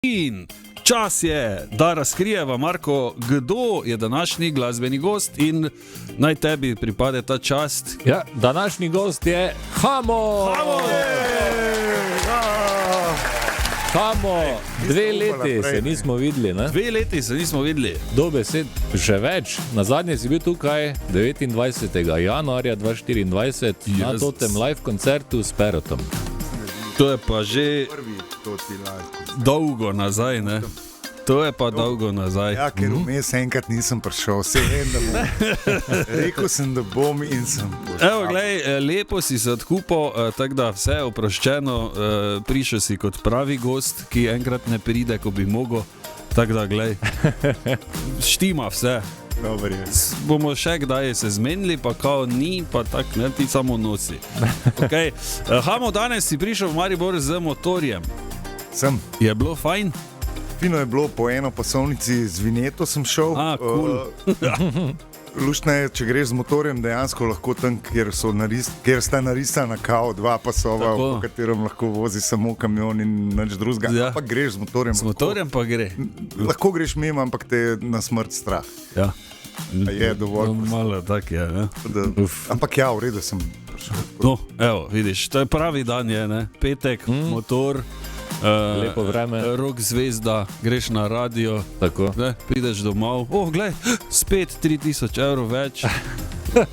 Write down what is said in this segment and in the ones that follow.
In čas je, da razkrijeva, Marko, kdo je današnji glasbeni gost in naj tebi pripade ta čast. Ja, današnji gost je Hamo! Hamo, 2 leti se nismo videli, ne? 2 leti se nismo videli. Dobesed, že več. Nazadnje si bil tukaj 29. januarja 2024 na totem live koncertu s Perotom. To je pa že dolgo nazaj, ne? To je pa dolgo nazaj. Ja, ker vmes enkrat nisem prišel, vse vem, da bom. Rekel sem, da bom in sem. Evo, glej, lepo si se odkupil, tako da vse je oproščeno, prišel si kot pravi gost, ki enkrat ne pride, ko bi mogel, tako da, glej, štima vse. Dobar je. Bomo še kdaj se zmenili, pa kao ni, pa tak, ne, ti samo nosi. Okay. Hamo, danes si prišel v Maribor z motorjem. Sem. Je bilo fajn? Fino je bilo, po eno pasovnici z vinjeto sem šel. Cool. Luštno je, če greš z motorjem, dejansko lahko tam, kjer sta narisana kao 2 pasova, Tako. po katerem lahko vozi samo kamion in nič drugega. Ja. Pa greš z motorjem. Z motorjem pa gre. Lahko greš mimo, ampak te je na smrt strah. Ja. Je dovolj. Malo tak je, ne? Ampak ja, v redu sem prišel. No, evo, vidiš, to je pravi dan je, ne? Petek, motor, Lepo vreme. rock zvezda, greš na radio, Tako. ne? Prideš domov, glej, spet 3000 evrov več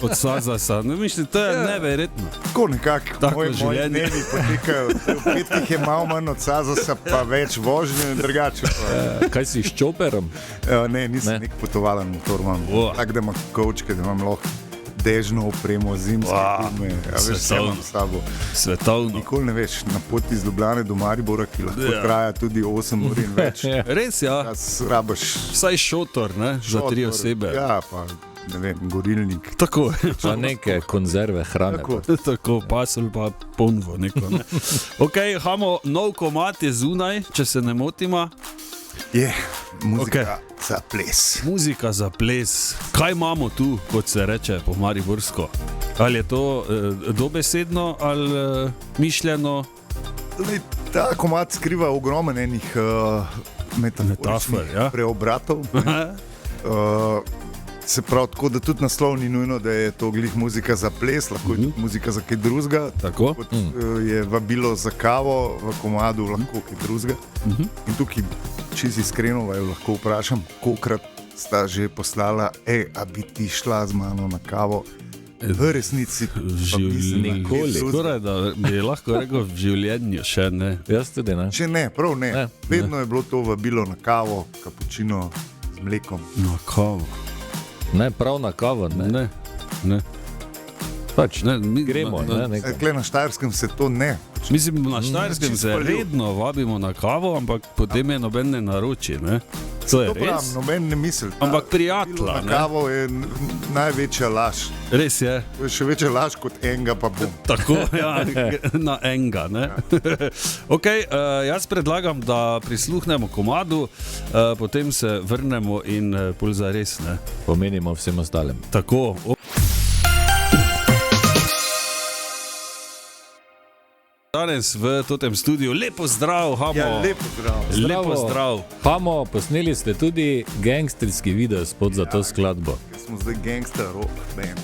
od Sazasa. Ne, mislim, to je neverjetno. Tako nekako, Tako moji življenje. dnevi potekajo. V petkih je malo manj od Sazasa, pa več vožnje in drugače. Kaj si s čoperom? Ne, nisem nek potovalen motor, imam tako, da imam kovčke, da imam lahko dežno opremo, zimske gume, veš, vse imam s sabo. Svetovno. Nikoli ne veš, na poti iz Ljubljane do Maribora, ki lahko traja tudi 8 ur in več, Res, ja. rabaš Vsaj šotor, ne? Za 3 osebe. Ja, pa ne vem, gorilnik. Tako. Pa neke konzerve hrane. Tako. Tako, pasel pa ponvo neko, ne? Ok, Hamo, nov komad je zunaj, če se ne motima. Je muzika za ples. Muzika za ples. Kaj imamo tu, kot se reče po mariborsko? Ali je to dobesedno ali mišljeno? Ta komad skriva ogromen enih Metafor, ja. preobratov. Se pravi, tako da tudi naslov ni nujno, da je to glih muzika za ples, lahko je tudi muzika za kaj drugega. Tako? Kot je vabilo za kavo v komadu, lahko kaj drugega. In tukaj, čisto iskreno, vaju lahko vprašam, kolikrat sta že poslala, a bi ti šla z mano na kavo? V resnici Nikoli. Skoraj da bi lahko rekel v življenju še ne. Jaz tudi ne. Če ne, prav ne. Vedno je bilo to vabilo na kavo, kapučino z mlekom. Na kavo. Ne, prav na kavo, ne. Ne. Pač, Ne, gremo, ne, nekaj. Kle na Štajerskem se to ne. Mislim, na Štajerskem čisto se paljiv. redno vabimo na kavo, ampak potem je noben ne naroči, ne? To je To pravim, res. noben ne misli. Ampak prijatelja, Na ne? kavo je največja laž. Res je. To je še večja laž kot enega pa bom. Tako, ja, na enega, ne? Ok, jaz predlagam, da prisluhnemo komadu, potem se vrnemo in pol zares, ne? Pomenimo vsem ostalim. Tako. Danes v totem studiu, lepo zdrav, Hamo. Ja, lepo zdrav. Lepo zdrav. Hamo, posneli ste tudi gangsterski video spod za to skladbo. Smo zdaj gangster rock band.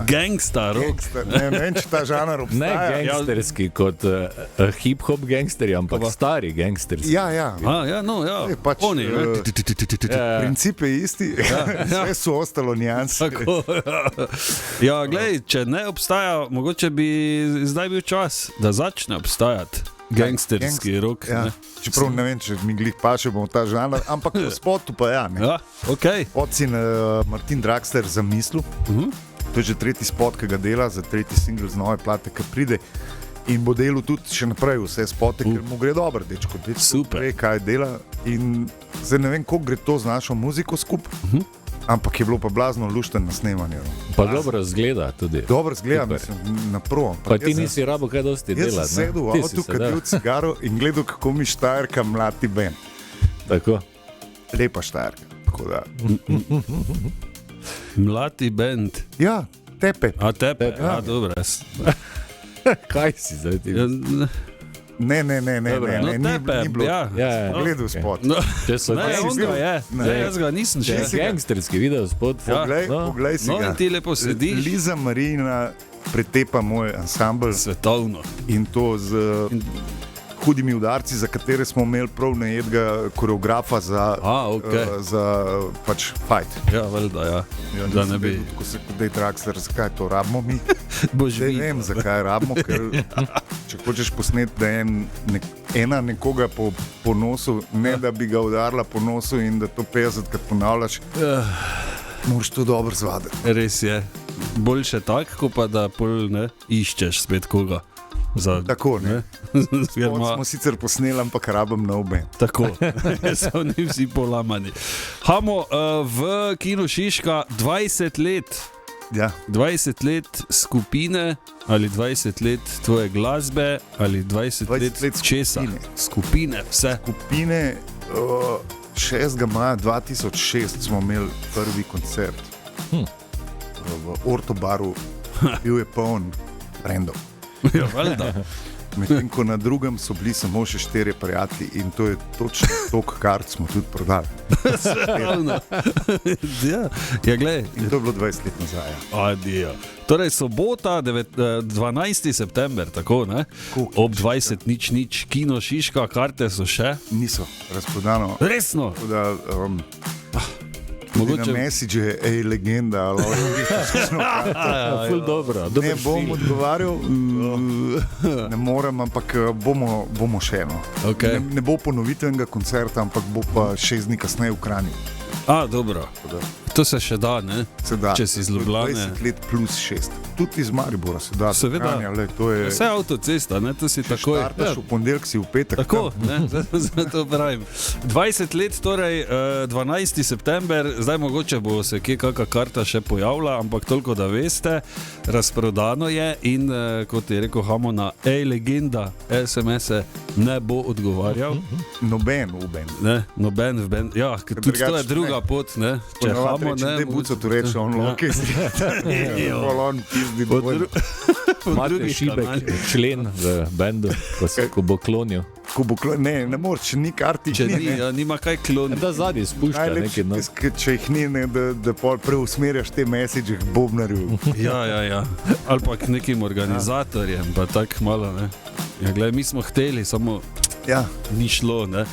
Gangsta rock. Gangster, ne vem, če ta žanr Ne obstaja. gangsterski kot hip-hop gangsteri, ampak stari gangsterski. Ja, ja. Ja, no, ja. Je pač, Oni, ne? Princip je isti, vse so ostalo nijanse. Tako, ja, glej, če ne obstaja, mogoče bi zdaj bil čas, da začne obstajati gangsterski rock. Ja. Ne? Čeprav ne vem, če mi glih paše bomo ta žanr, ampak v spotu pa ja. Ne. Ja, ok. Podcin Martin Draxler zamislil. To je že 3. spot, ki ga dela, za 3. singl z nove plate, ki pride. In bo delal tudi še naprej vse spote, ker mu gre dobro, dečko. Super. Ve, kaj dela. In zdaj ne vem, koliko gre to z našo muziko skupaj, ampak je bilo pa blazno lušten na snemanju. Pa dobro zgleda tudi. Dobro zgleda, Super. mislim, na prvo. Pa ti nisi rabo kaj dosti Jaz delati. sem sedel v avtu, kadil cigaro in gledal, kako mi Štajerka mlati bend. Tako. Lepa Štajerka. Tako da. Mlati band. Ja, tepe. A tepe, ja, dobro. Kaj si zdaj ti? Ja, Ne, ni bilo. Ja. Gledal spot. No. Če so Ne, on ga je. Ne, jaz ga nisem Če še. je gangsterski video spod. Poglej si No, ga. in ti lepo sediš. Liza Marina pretepa moj ansambl Svetovno. in to z hudimi udarci, za katere smo imeli prav najedga koreografa za pač fight. Ja, valjda, ja. Ja, Da ne bi... Ko se kodej Draxler, zakaj to rabimo mi? Boš Ne videl. vem, zakaj rabimo, ker če hočeš posneti, da je ena nekoga po nosu, ne da bi ga udarila po nosu in da to 50krat ponavljaš, moraš to dobro zvaditi. Res je. Boljše tako, kot pa da pol ne iščeš spet koga. Tako, ne? Ker Spot smo sicer posneli, ampak rabim na obe. Tako, so oni vsi polamani. Hamo, v Kinu Šiška 20 let. Ja. 20 let skupine ali 20 let tvoje glasbe ali 20 let česa? Skupine, vse. Skupine 6. maja 2006 smo imeli prvi koncert v Ortobaru, bil je poln frendov. Ja, valjda. Medtem ko na drugem so bili samo še 4 prijatelji in to je točno toliko kart smo tudi prodali. Ravno. Ja, glej. In to je bilo 20 let nazaj. Adijo. Torej, sobota, 12. september, tako, ne? Ob 20:00, Kino Šiška, karte so še? Niso razprodano. Resno? Da, Mogoče... Na message je, ej, legenda, ali Ful dobro. ne bom odgovarjal, ne morem, ampak bomo še eno. Okay. Ne bo ponovitvenega koncerta, ampak bo pa 6 dni kasneje v Kranju. Dobro. To se še da, ne? Se da. Če si iz Ljubljane. 20 let plus 6. Tudi iz Maribora se da. Seveda. Vse avtocesta, ne? To si Če takoj. štartaš v ponedeljek, si v petek. Tako, ne? Zato pravim. 20 let, torej 12. september, zdaj mogoče bo se kje kakšna karta še pojavila, ampak toliko, da veste, razprodano je in kot je rekel Hamo na legenda, SMS-e ne bo odgovarjal. Noben v band. Ne, noben v band. Ja, tudi to je druga pot, ne? Če Hamo ne... Če buco tu reče, on loke si. Polon pizdi dvojno. Imate šibek člen v bendu, ko bo klonil. Ne moreš, če ni karti. Če ni, nima kaj kloniti. Da zadnji spušča nekaj. Če jih ni, da preusmerjaš te message k bobnarju. Ja. Ali pa k nekim organizatorjem, pa tako malo, ne. Ja, gled, mi smo hteli, samo ni šlo, ne.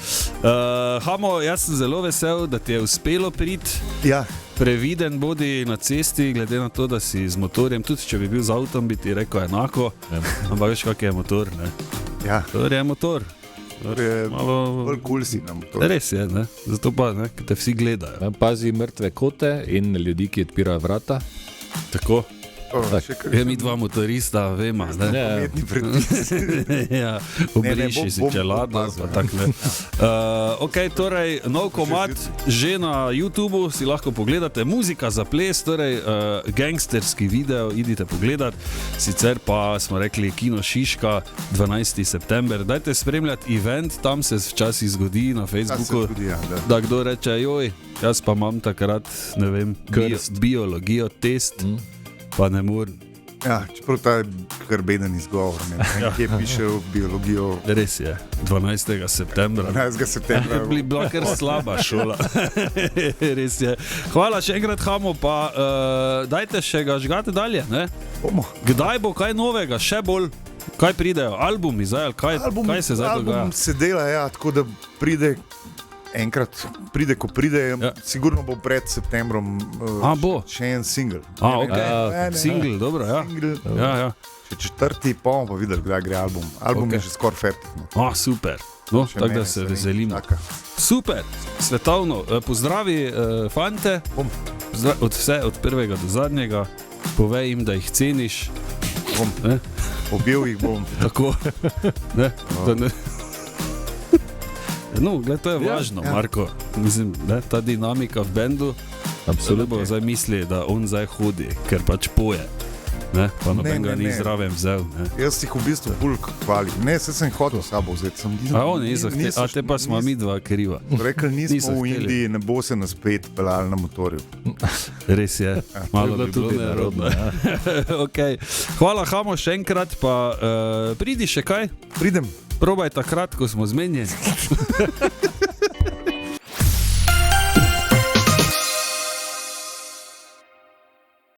Hamo, jaz sem zelo vesel, da ti je uspelo priti. Ja. Previden bodi na cesti, glede na to, da si z motorjem, tudi če bi bil z avtom, bi ti rekel enako, ampak veš, kak je motor, ne. Ja. To je motor. Bolj kul si na motor. Res je, ne. Zato pa, ne, ki te vsi gledajo. Pazi mrtve kote in ljudi, ki odpirajo vrata. Tako. Mi dva motorista, vema, ne? Pometni predpis. Ja, obriši si čelado, pa tak ne. Ok, torej, nov komad že na YouTubeu si lahko pogledate, muzika za ples, torej gangsterski video, idite pogledat, sicer pa smo rekli Kino Šiška, 12. september, dajte spremljati event, tam se včasih zgodi na Facebooku, da kdo reče, joj, jaz pa imam takrat, ne vem, biologijo, test, pa ne morem. Ja, čeprav ta je kar beden izgovor, ne kje piše v biologijo. Res je, 12. septembra. 12. septembra. Bila kar slaba šola. Res je. Hvala še enkrat, Hamo, pa dajte še ga žgate dalje, ne? Bomo. Kdaj bo kaj novega, še bolj? Kaj pridejo? Albumi zdaj, kaj se zdaj dogaja? Album se dela, ja, tako da pride enkrat, ko pride, sigurno bo pred septembrom še en single. Single, dobro, ja. Ja. Še 4. pa bomo pa videli, kdaj gre album. Album je že skoraj fertik. Super. No, tako da se veselimo. Super, svetovno. Pozdravi fante, od prvega do zadnjega. Povej jim, da jih ceniš. Objel jih bom. Tako. No, gled, to je važno, Marko. Mislim, ne, ta dinamika v bendu, absolutno zdaj misli, da on zdaj hodi, ker pač poje. Ne, pa noben ga ni zraven vzel. Ne. Jaz jih v bistvu bulk hvali. Ne, se sem hotel sabo vzeti. Te pa smo mi dva kriva. Rekli nismo v Indiji, ne bo se nas spet pelali na motorju. Res je, malo bi bilo nerodno. Ja. Okay. Hvala, Hamo, še enkrat, pa pridi še kaj? Pridem. Probaj takrat, ko smo zmenjeni.